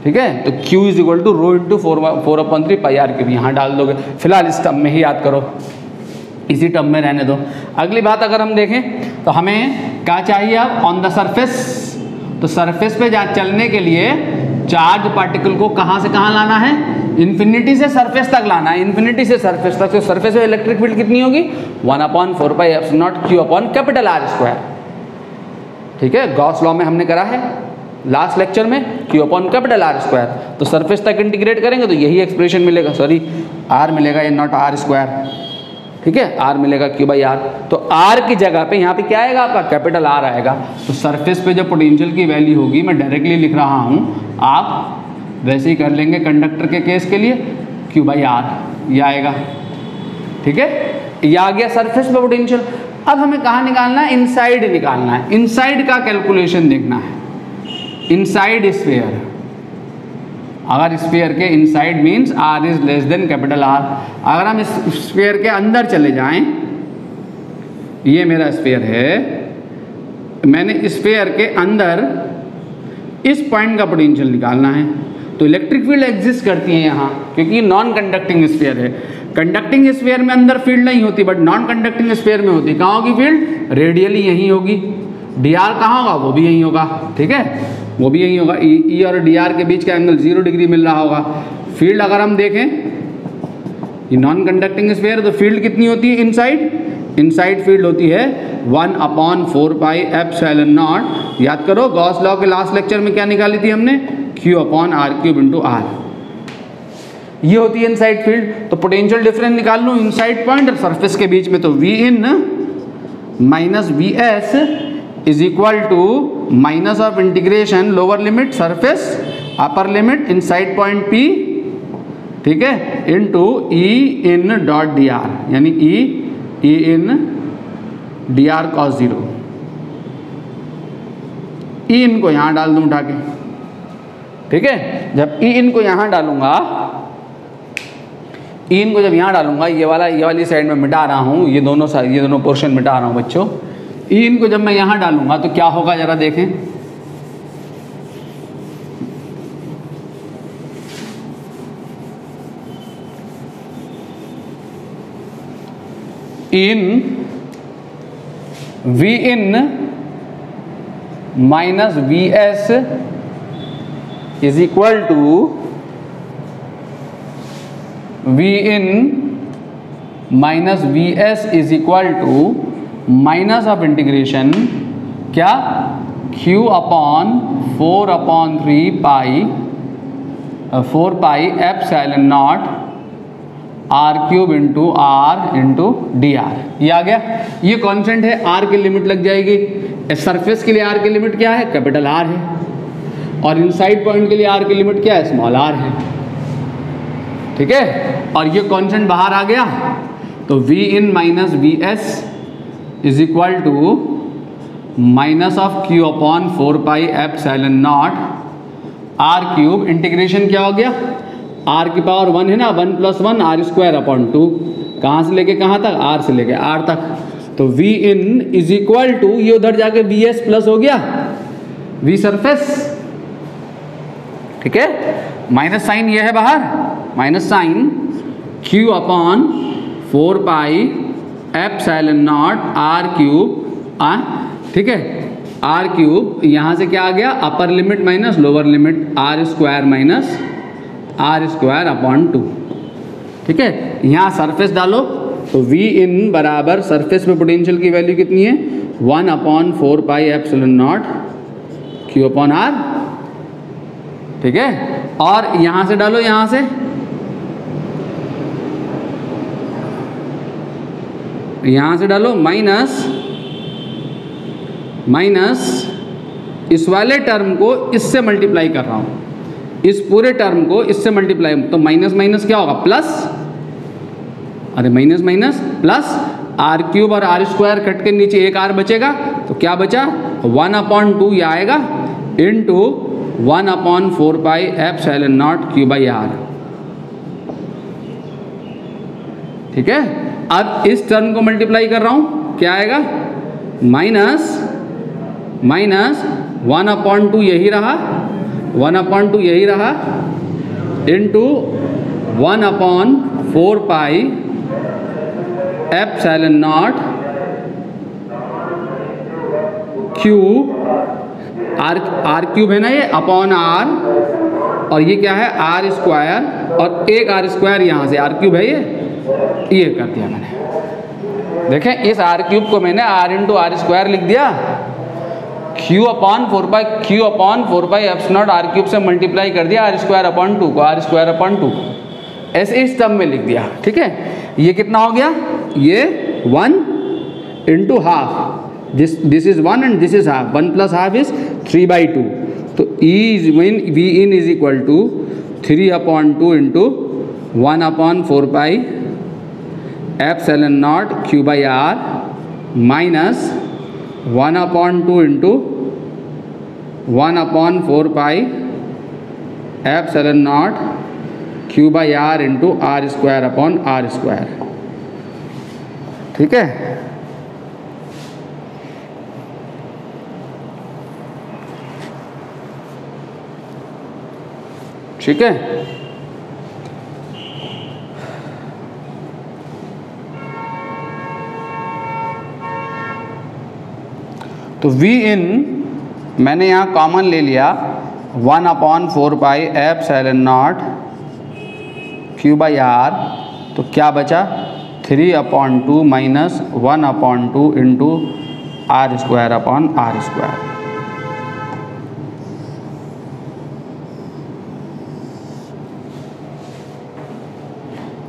ठीक है, तो Q is equal to rho into 4/3 pi R cube यहाँ डाल दोगे। फिलहाल इस टर्म में ही याद करो, इसी टर्म में रहने दो। अगली बात अगर हम देखें तो हमें क्या चाहिए अब, ऑन द सरफेस। तो सरफेस पे चलने के लिए चार्ज पार्टिकल को कहाँ से कहाँ लाना है, इन्फिनिटी से सरफेस तक लाना है, इन्फिनिटी से सरफेस तक। तो सरफेस में इलेक्ट्रिक फील्ड कितनी होगी, 1/4 pi epsilon naught Q upon capital R square. ठीक है, गॉस लॉ में हमने करा है लास्ट लेक्चर में, Q upon capital R square. तो सरफेस तक इंटीग्रेट करेंगे तो यही एक्सप्रेशन मिलेगा, सॉरी आर मिलेगा, ये नॉट आर स्क्वायर। ठीक है, आर मिलेगा क्यू बाई आर। तो आर की जगह पे यहाँ पे क्या आएगा आपका, कैपिटल आर आएगा। तो सरफेस पे जो पोटेंशियल की वैल्यू होगी, मैं डायरेक्टली लिख रहा हूँ, आप वैसे ही कर लेंगे कंडक्टर के केस के लिए, क्यू बाई आर ये आएगा। ठीक है, ये आ गया सरफेस पे पोटेंशियल। अब हमें कहाँ निकालना है, इनसाइड निकालना है। इनसाइड का कैलकुलेशन देखना है, इनसाइड स्फीयर। अगर स्फीयर के inside means R is less than capital R. अगर हम इस स्फीयर के अंदर चले जाएं, ये मेरा स्फीयर है, मैंने स्फीयर के अंदर इस पॉइंट का पोटेंशियल निकालना है। तो इलेक्ट्रिक फील्ड एग्जिस्ट करती है यहाँ, क्योंकि नॉन कंडक्टिंग स्फीयर है। कंडक्टिंग स्फीयर में अंदर फील्ड नहीं होती, बट नॉन कंडक्टिंग स्फीयर में होती। कहाँ होगी फील्ड, रेडियली यहीं होगी। डी आर कहाँ होगा, वो भी यहीं होगा। ठीक है, वो भी यहीं होगा। ई और डी आर के बीच का एंगल 0 डिग्री मिल रहा होगा। फील्ड अगर हम देखें, ये नॉन कंडक्टिंग स्फीयर है तो फील्ड कितनी होती है इनसाइड, इनसाइड फील्ड होती है 1/4 पाई एप्सिलॉन नॉट। याद करो गॉस लॉ के लास्ट लेक्चर में क्या निकाली थी हमने, Q upon R cube into R. ये होती है इनसाइड फील्ड। तो पोटेंशियल डिफरेंस निकाल लूँ इनसाइड पॉइंट और सरफेस के बीच में, तो V in minus V S is equal to minus of integration lower limit surface upper limit inside point P, ठीक है, into E in dot D R, यानी E in D R cos 0। E in को यहाँ डाल दूँ उठा के। ठीक है, जब ई इन को यहाँ डालूंगा, ई इन को जब यहाँ डालूंगा, ये वाली साइड में मिटा रहा हूँ, ये दोनों पोर्शन मिटा रहा हूँ बच्चों। ई इन को जब मैं यहाँ डालूंगा तो क्या होगा जरा देखें, in V in minus V S is equal to V in minus V S is equal to minus of integration क्या, Q upon 4 pi epsilon not R cube into R into D R. ये आ गया, ये constant है, are की limit लग जाएगी। इस सरफेस के लिए आर की लिमिट क्या है, कैपिटल आर है, और इनसाइड पॉइंट के लिए आर की लिमिट क्या है, स्मॉल आर है। ठीक है, और ये कांस्टेंट बाहर आ गया, तो V in minus V S is equal to minus of Q upon 4 pi epsilon not R cube, integration क्या हो गया, आर की पावर 1 है ना, 1 + 1 आर स्क्वायर अपॉन 2, कहाँ से लेके कहाँ तक, आर से लेके आर तक। तो V in is equal to, ये उधर जाके वी एस प्लस हो गया वी सरफेस। ठीक है, माइनस साइन ये है बाहर, minus sign Q upon 4 pi epsilon not R cube, ठीक है, आर क्यूब, यहाँ से क्या आ गया, upper limit minus lower limit, R square minus R square upon 2। ठीक है, यहाँ सरफेस डालो, तो वी इन बराबर सरफेस पे पोटेंशियल की वैल्यू कितनी है, 1/4 pi epsilon naught Q upon R. ठीक है, और यहाँ से डालो, यहाँ से डालो माइनस इस वाले टर्म को इससे मल्टीप्लाई कर रहा हूँ, इस पूरे टर्म को इससे मल्टीप्लाई, तो माइनस माइनस क्या होगा, प्लस, अरे minus minus plus, R cube और आर स्क्वायर कट के नीचे एक आर बचेगा, तो क्या बचा, 1/2 ये आएगा into 1/4 pi epsilon naught Q by R. ठीक है, अब इस टर्म को मल्टीप्लाई कर रहा हूँ, क्या आएगा, माइनस 1/2 यही रहा, 1/2 यही रहा into 1/4 pi epsilon naught cube, R cube है ना ये, अपॉन आर, और ये क्या है, आर स्क्वायर, और एक आर स्क्वायर यहाँ से, आर क्यूब है ये कर दिया मैंने। देखें, इस आर क्यूब को मैंने आर इंटू आर स्क्वायर लिख दिया, Q upon 4 pi epsilon not R cube से मल्टीप्लाई कर दिया आर स्क्वायर अपॉन 2 को, आर स्क्वायर अपॉन 2 ऐसे इस टर्म में लिख दिया। ठीक है, ये कितना हो गया, ये 1 into half, this is 1 and this is half, 1 + half is 3/2, तो V in is equal to 3/2 into 1/4 pi epsilon naught Q by R minus 1/2 into 1/4 pi epsilon naught Q by R into R square upon R square. ठीक है, ठीक है, तो V इन मैंने यहाँ common ले लिया, 1/4 pi epsilon naught Q by R, तो क्या बचा, 3/2 minus 1/2 into R square upon R square.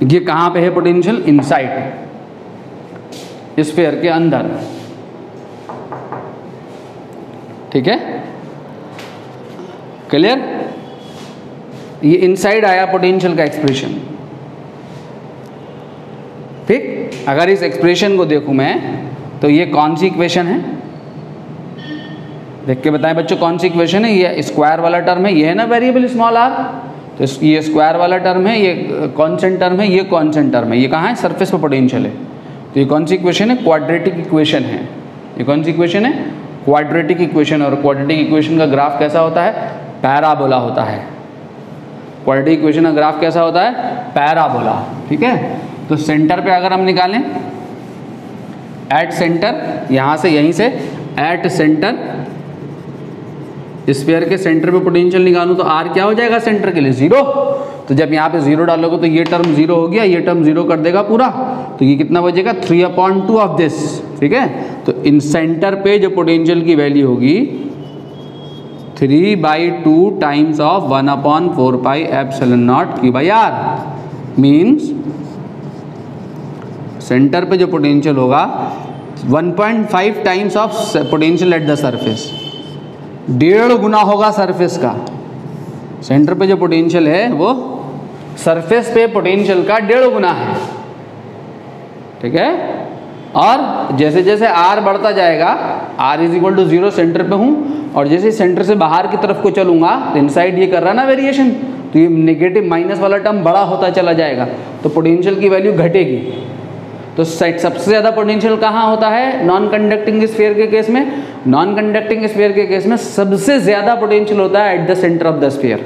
ये कहाँ पे है पोटेंशियल, इनसाइड स्फीयर के अंदर। ठीक है, क्लियर, ये इनसाइड आया पोटेंशियल का एक्सप्रेशन। ठीक, अगर इस एक्सप्रेशन को देखूं मैं, तो ये कौन सी इक्वेशन है, देख के बताएं बच्चों, कौन सी इक्वेशन है, ये स्क्वायर वाला टर्म है, ये है ना वेरिएबल स्मॉल आर, तो ये स्क्वायर वाला टर्म है, ये कांस्टेंट टर्म है, ये कांस्टेंट टर्म है, ये कहाँ है, सरफेस पे पोटेंशियल है, तो ये कौन सी इक्वेशन है, क्वाड्रेटिक इक्वेशन है। ये कौन सी इक्वेशन है, क्वाड्रेटिक इक्वेशन, और क्वाड्रेटिक इक्वेशन का ग्राफ कैसा होता है, पैराबोला होता है। क्वाड्रेटिक इक्वेशन का ग्राफ कैसा होता है, पैराबोला। ठीक है, तो सेंटर पे अगर हम निकालें एट सेंटर, यहाँ से यहीं से एट सेंटर, स्फीयर के सेंटर पे पोटेंशियल निकालूँ तो आर क्या हो जाएगा सेंटर के लिए 0। तो जब यहाँ पे 0 डालोगे तो ये टर्म 0 हो गया, ये टर्म 0 कर देगा पूरा, तो ये कितना बचेगा 3/2 ऑफ दिस। ठीक है, तो इन सेंटर पे जो पोटेंशियल की वैल्यू होगी 3/2 times of 1/4 pi epsilon naught Q by R, means centre पे जो पोटेंशियल होगा 1.5 times of potential at the surface, 1.5 गुना होगा सरफेस का। सेंटर पे जो पोटेंशियल है वो सरफेस पे पोटेंशियल का 1.5 गुना है। ठीक है, और जैसे जैसे आर बढ़ता जाएगा, R is equal to 0 centre पे हूँ, और जैसे सेंटर से बाहर की तरफ को चलूंगा तो इनसाइड ये कर रहा ना वेरिएशन, तो ये नेगेटिव माइनस वाला टर्म बड़ा होता चला जाएगा, तो पोटेंशियल की वैल्यू घटेगी। तो सबसे ज़्यादा पोटेंशियल कहाँ होता है नॉन कंडक्टिंग स्फीयर के केस में? नॉन कंडक्टिंग स्फीयर के केस में सबसे ज़्यादा पोटेंशियल होता है at the centre of the sphere.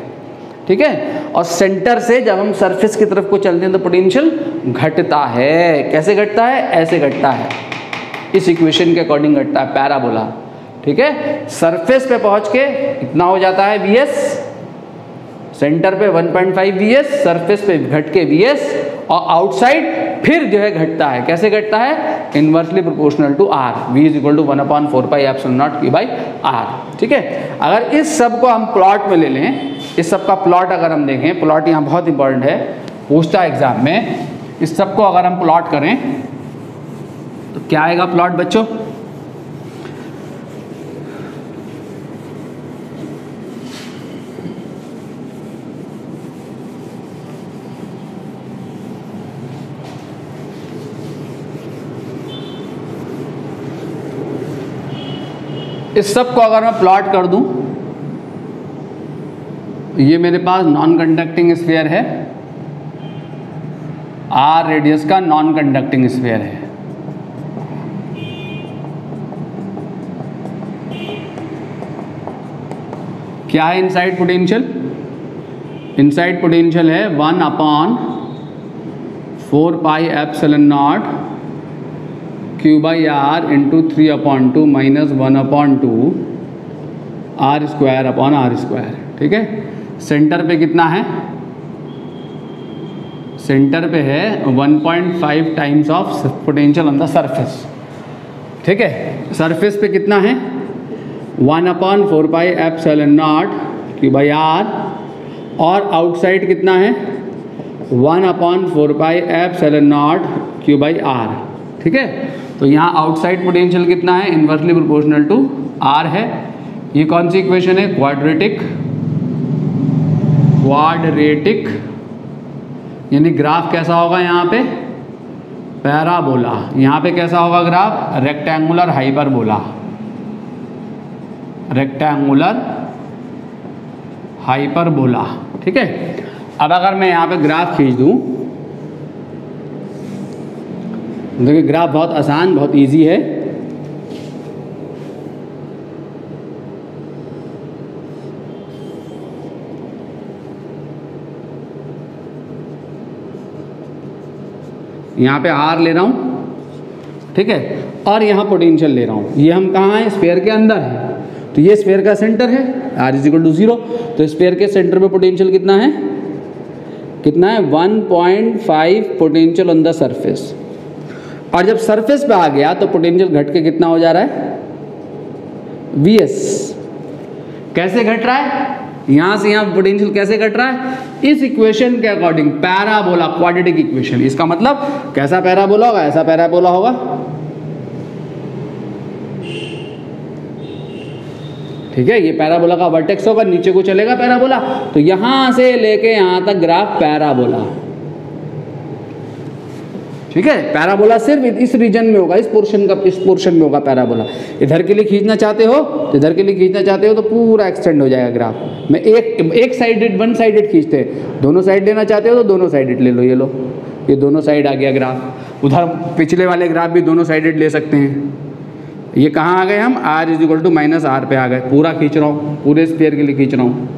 ठीक है, और सेंटर से जब हम सरफेस की तरफ को चलते हैं तो पोटेंशियल घटता है। कैसे घटता है? ऐसे घटता है, इस इक्वेशन के अकॉर्डिंग घटता है, पैराबोला। ठीक है, सरफेस पे पहुंच के इतना हो जाता है Vs, सेंटर पे 1.5 Vs, सरफेस पे घट के Vs, और आउटसाइड फिर जो है घटता है। कैसे घटता है? Inversely proportional to R, V is equal to 1/4 pi epsilon naught Q by R. ठीक है, अगर इस सब को हम प्लॉट में ले लें, इस सब का प्लॉट अगर हम देखें, प्लॉट यहाँ बहुत इंपॉर्टेंट है, पूछता है एग्जाम में, इस सब को अगर हम प्लॉट करें तो क्या आएगा प्लॉट बच्चों? इस सब को अगर मैं प्लॉट कर दूं, ये मेरे पास नॉन कंडक्टिंग स्फीयर है, आर रेडियस का नॉन कंडक्टिंग स्फीयर है। क्या है इनसाइड पोटेंशियल? इनसाइड पोटेंशियल है 1/4 pi epsilon naught Q by R into 3/2 minus 1/2 R square upon R square. ठीक है, सेंटर पे कितना है? सेंटर पे है 1.5 times of potential on the surface. ठीक है, सरफेस पे कितना है? 1/4 pi epsilon naught Q by R, और आउटसाइड कितना है? 1/4 pi epsilon naught Q by R. ठीक है, तो यहाँ आउटसाइड पोटेंशियल कितना है? इनवर्सली प्रोपोर्शनल टू आर है। ये कौन सी इक्वेशन है? क्वाड्रेटिक, यानी ग्राफ कैसा होगा यहाँ पे? पैराबोला। यहाँ पे कैसा होगा graph? Rectangular hyperbola, rectangular hyperbola. ठीक है, अब अगर मैं यहाँ पे ग्राफ खींच दूँ, देखिए ग्राफ बहुत आसान, बहुत इजी है। यहाँ पे आर ले रहा हूँ, ठीक है, और यहाँ पोटेंशियल ले रहा हूँ। ये हम कहाँ हैं? स्फीयर के अंदर है, तो ये स्फीयर का सेंटर है, आर इज इक्वल टू 0। तो स्फीयर के सेंटर पे पोटेंशियल कितना है? कितना है? 1.5 पोटेंशियल ऑन द सरफेस। और जब सरफेस पे आ गया तो पोटेंशियल घट के कितना हो जा रहा है? Vs। कैसे घट रहा है? यहाँ से यहाँ पोटेंशियल कैसे घट रहा है? इस इक्वेशन के अकॉर्डिंग, पैराबोला, क्वाड्रेटिक इक्वेशन। इसका मतलब कैसा पैराबोला होगा? ऐसा पैराबोला होगा। ठीक है, ये पैराबोला का वर्टेक्स होगा, नीचे को चलेगा पैराबोला, तो यहां से लेके यहां तक ग्राफ पैराबोला। ठीक है, पैराबोला सिर्फ इस रीजन में होगा, इस पोर्शन में होगा पैराबोला। इधर के लिए खींचना चाहते हो तो इधर के लिए खींचना चाहते हो तो पूरा एक्सटेंड हो जाएगा ग्राफ में। एक साइडेड, वन साइडेड खींचते हैं, दोनों साइड लेना चाहते हो तो दोनों साइडेड ले लो। ये लो, ये दोनों साइड आ गया ग्राफ। उधर पिछले वाले ग्राफ भी दोनों साइडेड ले सकते हैं। ये कहाँ आ गए हम? R is equal to minus R पे आ गए। पूरा खींच रहा हूँ, पूरे स्फीयर के लिए खींच रहा हूँ,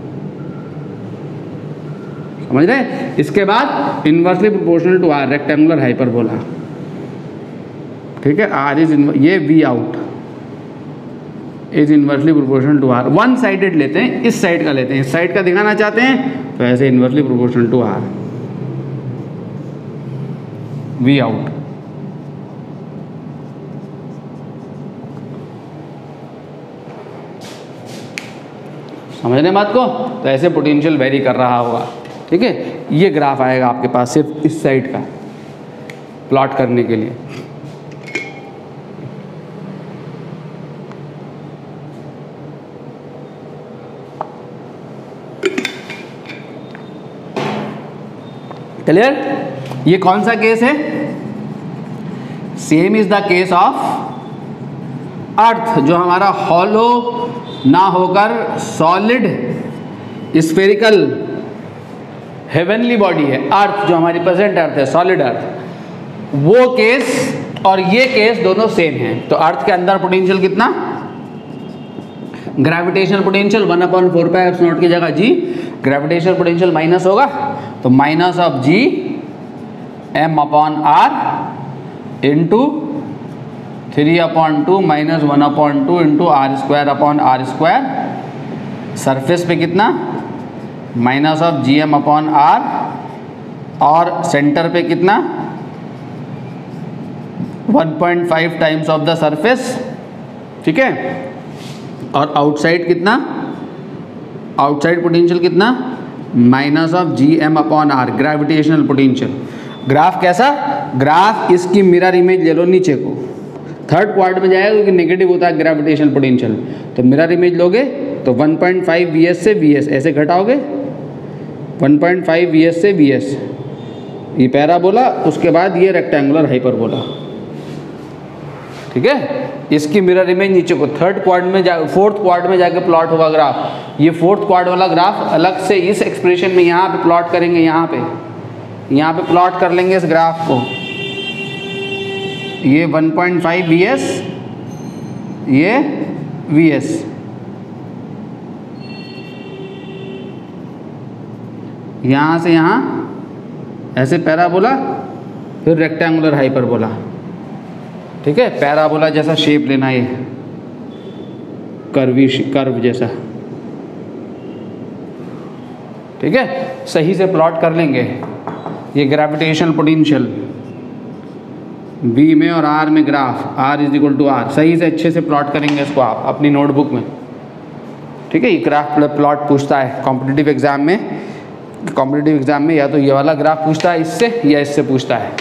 समझ रहे? इसके बाद inversely proportional to R, rectangular hyperbola. ठीक है, आर इज ये V out is inversely proportional to R. One sided लेते हैं, इस साइड का लेते हैं, इस साइड का दिखाना चाहते हैं तो ऐसे inversely proportional to R V out. समझ रहे बात को? तो ऐसे पोटेंशियल वेरी कर रहा होगा। ठीक है, ये ग्राफ आएगा आपके पास सिर्फ इस साइड का प्लॉट करने के लिए। क्लियर? ये कौन सा केस है? Same is the case of earth, जो हमारा हॉलो ना होकर सॉलिड स्फेरिकल हेवनली बॉडी है, अर्थ जो हमारी प्रेजेंट अर्थ है, सॉलिड अर्थ, वो केस और ये केस दोनों सेम हैं। तो अर्थ के अंदर पोटेंशियल कितना? ग्रेविटेशनल पोटेंशियल 1/4π की जगह जी, ग्रेविटेशनल पोटेंशियल माइनस होगा तो minus of G m/r into 3/2 minus 1/2 into r² surface पे कितना? माइनस ऑफ gm/r और सेंटर पे कितना? 1.5 टाइम्स ऑफ द सरफेस। ठीक है, और आउटसाइड कितना? आउटसाइड पोटेंशियल कितना? Minus of gm/r gravitational potential. Graph कैसा? ग्राफ इसकी मिरर इमेज ले लो नीचे को, थर्ड क्वाड्रेंट में जाएगा क्योंकि नेगेटिव होता है ग्रेविटेशनल पोटेंशियल। तो मिरर इमेज लोगे तो 1.5 vs से vs ऐसे घटाओगे, 1.5 vs से vs, ये पैराबोला, उसके बाद ये रेक्टेंगुलर हाइपरबोला। ठीक है, इसकी मिरर इमेज नीचे को थर्ड क्वाड्रेंट में जा, फोर्थ क्वाड्रेंट में जाके प्लॉट होगा ग्राफ। ये फोर्थ क्वाड्रेंट वाला ग्राफ अलग से इस एक्सप्रेशन में यहाँ पे प्लॉट करेंगे, यहाँ पे प्लॉट कर लेंगे इस ग्राफ को। ये 1.5 vs, ये vs, यहाँ से यहाँ ऐसे पैराबोला, फिर रेक्टेंगुलर हाइपरबोला। ठीक है, पैराबोला जैसा शेप लेना, ये कर्व जैसा। ठीक है, सही से प्लॉट कर लेंगे। ये ग्रेविटेशनल पोटेंशियल V में और R में ग्राफ, R = R, सही से अच्छे से प्लॉट करेंगे इसको आप अपनी नोटबुक में। ठीक है, ये ग्राफ प्लॉट पूछता है कॉम्पिटिटिव एग्जाम में। कॉम्पिटिटिव एग्जाम में या तो ये वाला ग्राफ पूछता है इससे, या इससे पूछता है।